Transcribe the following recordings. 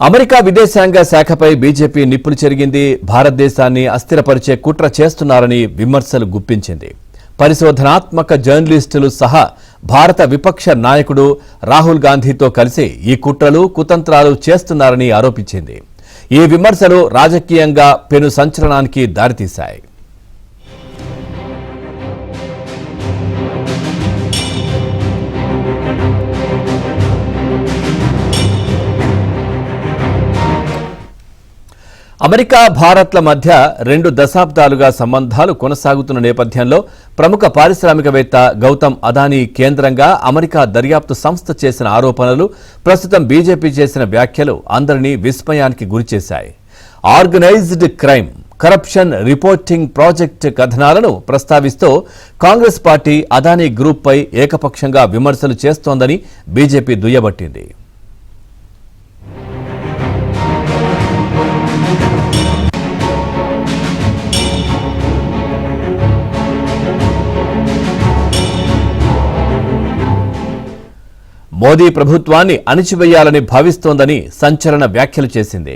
America విదేశాంగ శాఖపై BJP నిప్పులు చెరిగింది. భారతదేశాన్ని అస్థిరపరిచే కుట్ర చేస్తున్నారని విమర్శలు గుప్పించింది. పరిశోధనాత్మక జర్నలిస్టులు సహా భారత విపక్ష నాయకుడు రాహుల్ గాంధీతో కలిసి ఈ కుట్రలు కుతంత్రాలు చేస్తున్నారని ఆరోపించింది. ఈ విమర్శలు రాజకీయంగా పెను సంచలనానికి దారితీశాయి. అమెరికా భారత్ల మధ్య 2 దశాబ్దాలుగా సంబంధాలు కొనసాగుతున్న నేపథ్యంలో ప్రముఖ పారిశ్రామికవేత్త గౌతమ్ అదానీ కేంద్రంగా అమెరికా దర్యాప్తు సంస్థ చేసిన ఆరోపణలు, ప్రస్తుతం బీజేపీ చేసిన వ్యాఖ్యలు అందరినీ విస్మయానికి గురిచేశాయి. Organised crime, corruption reporting project కథనాలను ప్రస్తావిస్తూ కాంగ్రెస్ పార్టీ అదానీ గ్రూప్పై ఏకపక్షంగా విమర్శలు చేస్తోందని బీజేపీ దుయ్యబట్టింది. మోదీ ప్రభుత్వాన్ని అణిచివేయాలని భావిస్తోందని సంచలన వ్యాఖ్యలు చేసింది.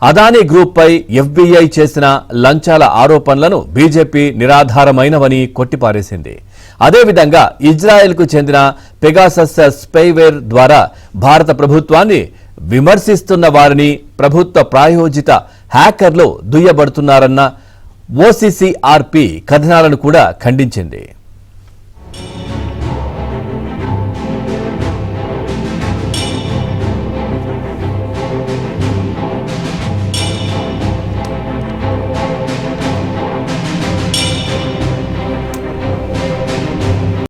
అదానీ గ్రూప్పై ఎఫ్బీఐ చేసిన లంచాల ఆరోపణలను బీజేపీ నిరాధారమైనవని కొట్టిపారేసింది. అదేవిధంగా ఇజ్రాయెల్కు చెందిన పెగాసస్ స్పైవేర్ ద్వారా భారత ప్రభుత్వాన్ని విమర్శిస్తున్న వారిని ప్రభుత్వ ప్రాయోజిత హ్యాకర్లు దుయ్యబడుతున్నారన్న ఓసీసీఆర్పీ కథనాలను కూడా ఖండించింది.